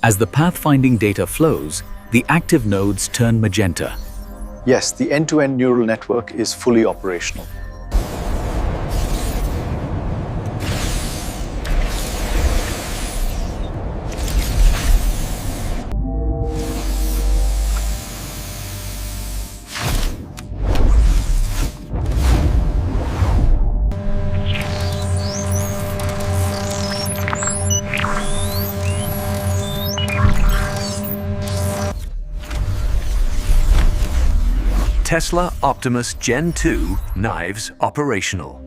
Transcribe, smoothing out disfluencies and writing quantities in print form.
As the pathfinding data flows, the active nodes turn magenta. Yes, the end-to-end neural network is fully operational. Tesla Optimus Gen 2 knives operational.